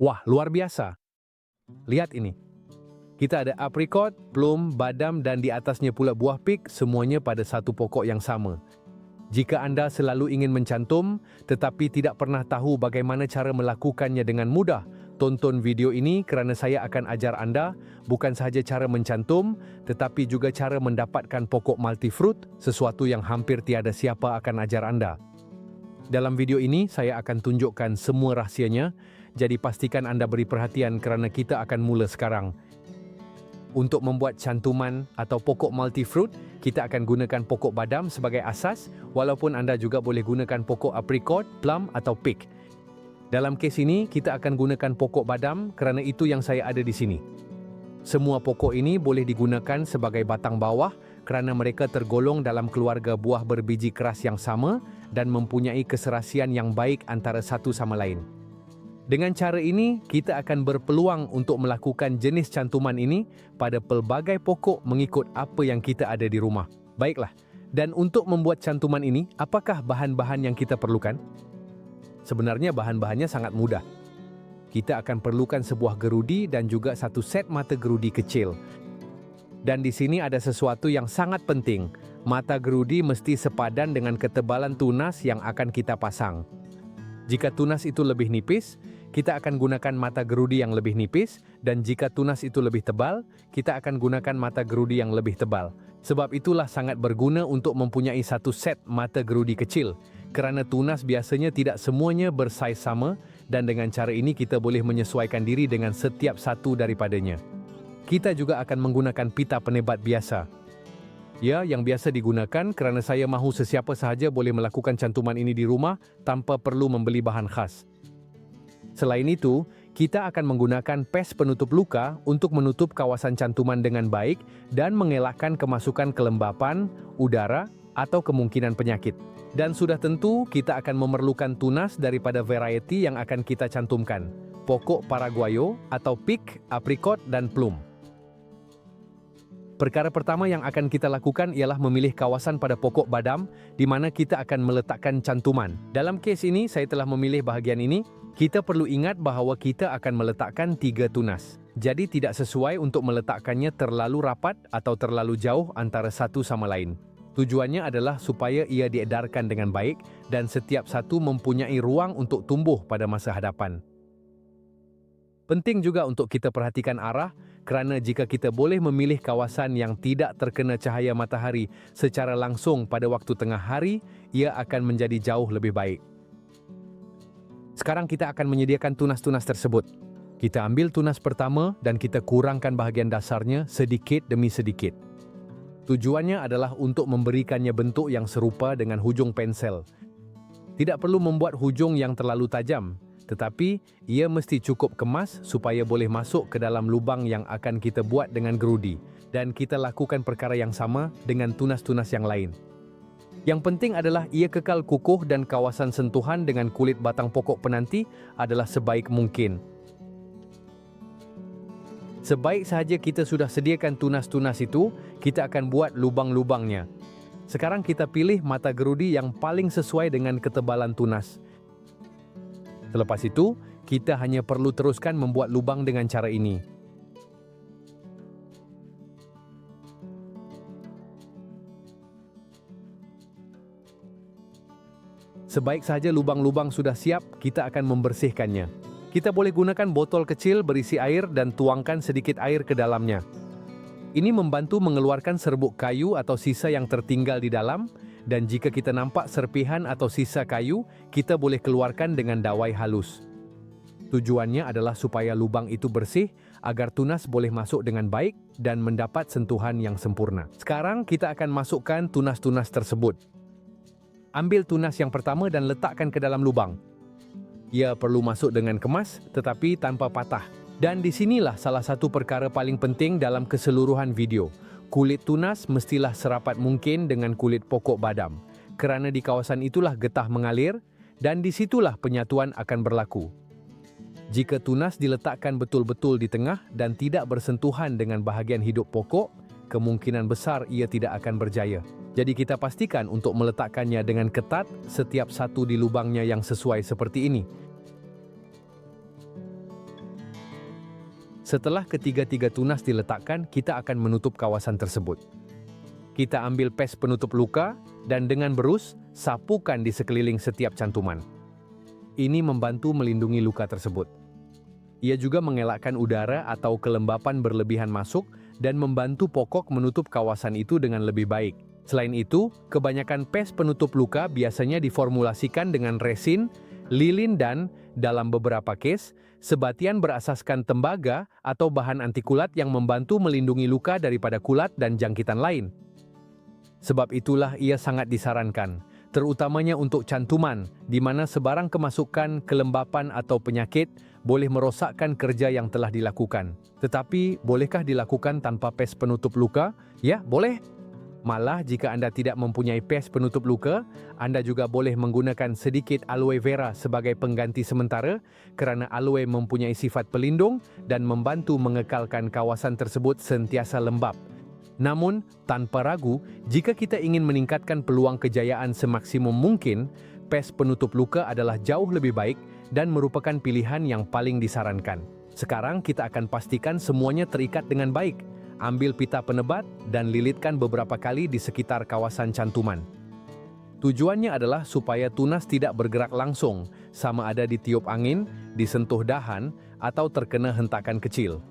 Wah, luar biasa. Lihat ini. Kita ada aprikot, plum, badam dan di atasnya pula buah pik, semuanya pada satu pokok yang sama. Jika anda selalu ingin mencantum tetapi tidak pernah tahu bagaimana cara melakukannya dengan mudah, tonton video ini kerana saya akan ajar anda bukan sahaja cara mencantum tetapi juga cara mendapatkan pokok multifruit, sesuatu yang hampir tiada siapa akan ajar anda. Dalam video ini saya akan tunjukkan semua rahsianya, jadi pastikan anda beri perhatian kerana kita akan mula sekarang. Untuk membuat cantuman atau pokok multifruit, kita akan gunakan pokok badam sebagai asas, walaupun anda juga boleh gunakan pokok aprikot, plum atau pik. Dalam kes ini, kita akan gunakan pokok badam kerana itu yang saya ada di sini. Semua pokok ini boleh digunakan sebagai batang bawah kerana mereka tergolong dalam keluarga buah berbiji keras yang sama dan mempunyai keserasian yang baik antara satu sama lain. Dengan cara ini, kita akan berpeluang untuk melakukan jenis cantuman ini pada pelbagai pokok mengikut apa yang kita ada di rumah. Baiklah, dan untuk membuat cantuman ini, apakah bahan-bahan yang kita perlukan? Sebenarnya bahan-bahannya sangat mudah. Kita akan perlukan sebuah gerudi dan juga satu set mata gerudi kecil. Dan di sini ada sesuatu yang sangat penting. Mata gerudi mesti sepadan dengan ketebalan tunas yang akan kita pasang. Jika tunas itu lebih nipis, kita akan gunakan mata gerudi yang lebih nipis, dan jika tunas itu lebih tebal, kita akan gunakan mata gerudi yang lebih tebal. Sebab itulah sangat berguna untuk mempunyai satu set mata gerudi kecil, kerana tunas biasanya tidak semuanya bersaiz sama, dan dengan cara ini kita boleh menyesuaikan diri dengan setiap satu daripadanya. Kita juga akan menggunakan pita penebat biasa. Ya, yang biasa digunakan kerana saya mahu sesiapa sahaja boleh melakukan cantuman ini di rumah tanpa perlu membeli bahan khas. Selain itu, kita akan menggunakan pes penutup luka untuk menutup kawasan cantuman dengan baik dan mengelakkan kemasukan kelembapan, udara, atau kemungkinan penyakit. Dan sudah tentu, kita akan memerlukan tunas daripada variety yang akan kita cantumkan, pokok paraguayo atau pik, aprikot, dan plum. Perkara pertama yang akan kita lakukan ialah memilih kawasan pada pokok badam di mana kita akan meletakkan cantuman. Dalam kes ini, saya telah memilih bahagian ini. Kita perlu ingat bahawa kita akan meletakkan 3 tunas. Jadi tidak sesuai untuk meletakkannya terlalu rapat atau terlalu jauh antara satu sama lain. Tujuannya adalah supaya ia diedarkan dengan baik dan setiap satu mempunyai ruang untuk tumbuh pada masa hadapan. Penting juga untuk kita perhatikan arah, kerana jika kita boleh memilih kawasan yang tidak terkena cahaya matahari secara langsung pada waktu tengah hari, ia akan menjadi jauh lebih baik. Sekarang kita akan menyediakan tunas-tunas tersebut. Kita ambil tunas pertama dan kita kurangkan bahagian dasarnya sedikit demi sedikit. Tujuannya adalah untuk memberikannya bentuk yang serupa dengan hujung pensel. Tidak perlu membuat hujung yang terlalu tajam, tetapi ia mesti cukup kemas supaya boleh masuk ke dalam lubang yang akan kita buat dengan gerudi. Dan kita lakukan perkara yang sama dengan tunas-tunas yang lain. Yang penting adalah ia kekal kukuh dan kawasan sentuhan dengan kulit batang pokok penanti adalah sebaik mungkin. Sebaik sahaja kita sudah sediakan tunas-tunas itu, kita akan buat lubang-lubangnya. Sekarang kita pilih mata gerudi yang paling sesuai dengan ketebalan tunas. Selepas itu, kita hanya perlu teruskan membuat lubang dengan cara ini. Sebaik sahaja lubang-lubang sudah siap, kita akan membersihkannya. Kita boleh gunakan botol kecil berisi air dan tuangkan sedikit air ke dalamnya. Ini membantu mengeluarkan serbuk kayu atau sisa yang tertinggal di dalam, dan jika kita nampak serpihan atau sisa kayu, kita boleh keluarkan dengan dawai halus. Tujuannya adalah supaya lubang itu bersih, agar tunas boleh masuk dengan baik dan mendapat sentuhan yang sempurna. Sekarang kita akan masukkan tunas-tunas tersebut. Ambil tunas yang pertama dan letakkan ke dalam lubang. Ia perlu masuk dengan kemas, tetapi tanpa patah. Dan disinilah salah satu perkara paling penting dalam keseluruhan video. Kulit tunas mestilah serapat mungkin dengan kulit pokok badam, kerana di kawasan itulah getah mengalir dan disitulah penyatuan akan berlaku. Jika tunas diletakkan betul-betul di tengah dan tidak bersentuhan dengan bahagian hidup pokok, kemungkinan besar ia tidak akan berjaya. Jadi kita pastikan untuk meletakkannya dengan ketat setiap satu di lubangnya yang sesuai seperti ini. Setelah ketiga-tiga tunas diletakkan, kita akan menutup kawasan tersebut. Kita ambil pes penutup luka dan dengan berus, sapukan di sekeliling setiap cantuman. Ini membantu melindungi luka tersebut. Ia juga mengelakkan udara atau kelembapan berlebihan masuk dan membantu pokok menutup kawasan itu dengan lebih baik. Selain itu, kebanyakan pes penutup luka biasanya diformulasikan dengan resin, lilin dan, dalam beberapa kes, sebatian berasaskan tembaga atau bahan anti kulat yang membantu melindungi luka daripada kulat dan jangkitan lain. Sebab itulah ia sangat disarankan, terutamanya untuk cantuman, di mana sebarang kemasukan, kelembapan atau penyakit boleh merosakkan kerja yang telah dilakukan. Tetapi, bolehkah dilakukan tanpa pes penutup luka? Ya, boleh. Malah, jika Anda tidak mempunyai pes penutup luka, Anda juga boleh menggunakan sedikit aloe vera sebagai pengganti sementara kerana aloe mempunyai sifat pelindung dan membantu mengekalkan kawasan tersebut sentiasa lembap. Namun, tanpa ragu, jika kita ingin meningkatkan peluang kejayaan semaksimum mungkin, pes penutup luka adalah jauh lebih baik dan merupakan pilihan yang paling disarankan. Sekarang kita akan pastikan semuanya terikat dengan baik. Ambil pita penebat dan lilitkan beberapa kali di sekitar kawasan cantuman. Tujuannya adalah supaya tunas tidak bergerak langsung, sama ada ditiup angin, disentuh dahan, atau terkena hentakan kecil.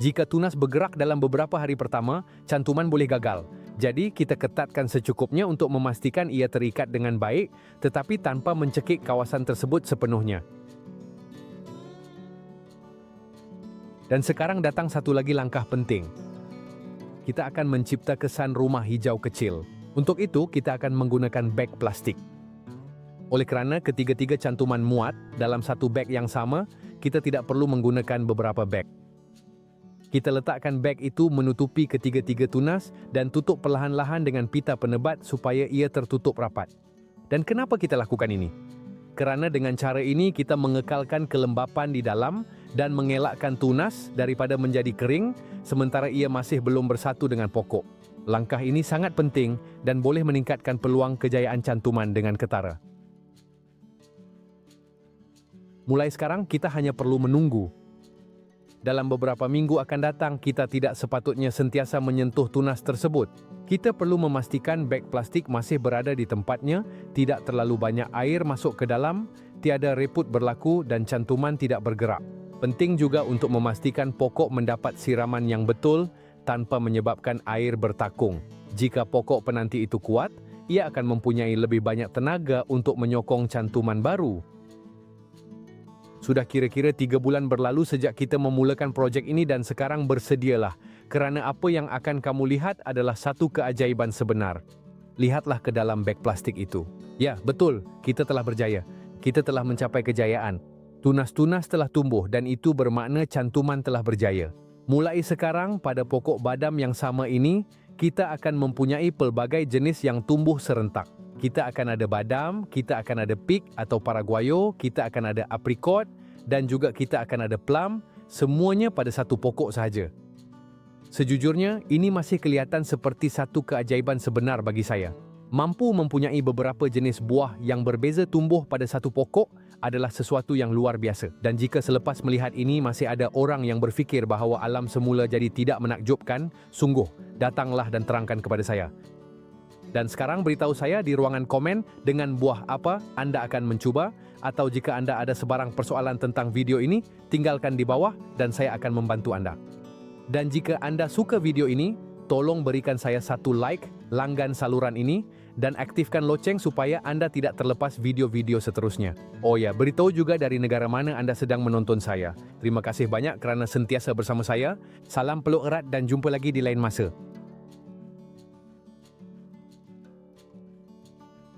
Jika tunas bergerak dalam beberapa hari pertama, cantuman boleh gagal. Jadi, kita ketatkan secukupnya untuk memastikan ia terikat dengan baik, tetapi tanpa mencekik kawasan tersebut sepenuhnya. Dan sekarang datang satu lagi langkah penting. Kita akan mencipta kesan rumah hijau kecil. Untuk itu, kita akan menggunakan beg plastik. Oleh kerana ketiga-tiga cantuman muat dalam satu beg yang sama, kita tidak perlu menggunakan beberapa beg. Kita letakkan beg itu menutupi ketiga-tiga tunas dan tutup perlahan-lahan dengan pita penebat supaya ia tertutup rapat. Dan kenapa kita lakukan ini? Kerana dengan cara ini kita mengekalkan kelembapan di dalam dan mengelakkan tunas daripada menjadi kering sementara ia masih belum bersatu dengan pokok. Langkah ini sangat penting dan boleh meningkatkan peluang kejayaan cantuman dengan ketara. Mulai sekarang kita hanya perlu menunggu. Dalam beberapa minggu akan datang, kita tidak sepatutnya sentiasa menyentuh tunas tersebut. Kita perlu memastikan beg plastik masih berada di tempatnya, tidak terlalu banyak air masuk ke dalam, tiada reput berlaku dan cantuman tidak bergerak. Penting juga untuk memastikan pokok mendapat siraman yang betul tanpa menyebabkan air bertakung. Jika pokok penanti itu kuat, ia akan mempunyai lebih banyak tenaga untuk menyokong cantuman baru. Sudah kira-kira 3 bulan berlalu sejak kita memulakan projek ini dan sekarang bersedialah, kerana apa yang akan kamu lihat adalah satu keajaiban sebenar. Lihatlah ke dalam beg plastik itu. Ya, betul, kita telah berjaya. Kita telah mencapai kejayaan. Tunas-tunas telah tumbuh dan itu bermakna cantuman telah berjaya. Mulai sekarang, pada pokok badam yang sama ini, kita akan mempunyai pelbagai jenis yang tumbuh serentak. Kita akan ada badam, kita akan ada pik atau paraguayo, kita akan ada aprikot, dan juga kita akan ada plum, semuanya pada satu pokok sahaja. Sejujurnya, ini masih kelihatan seperti satu keajaiban sebenar bagi saya. Mampu mempunyai beberapa jenis buah yang berbeza tumbuh pada satu pokok adalah sesuatu yang luar biasa. Dan jika selepas melihat ini masih ada orang yang berfikir bahawa alam semula jadi tidak menakjubkan, sungguh, datanglah dan terangkan kepada saya. Dan sekarang beritahu saya di ruangan komen dengan buah apa anda akan mencuba, atau jika anda ada sebarang persoalan tentang video ini, tinggalkan di bawah dan saya akan membantu anda. Dan jika anda suka video ini, tolong berikan saya satu like, langgan saluran ini, dan aktifkan loceng supaya anda tidak terlepas video-video seterusnya. Oh ya, beritahu juga dari negara mana anda sedang menonton saya. Terima kasih banyak kerana sentiasa bersama saya. Salam peluk erat dan jumpa lagi di lain masa.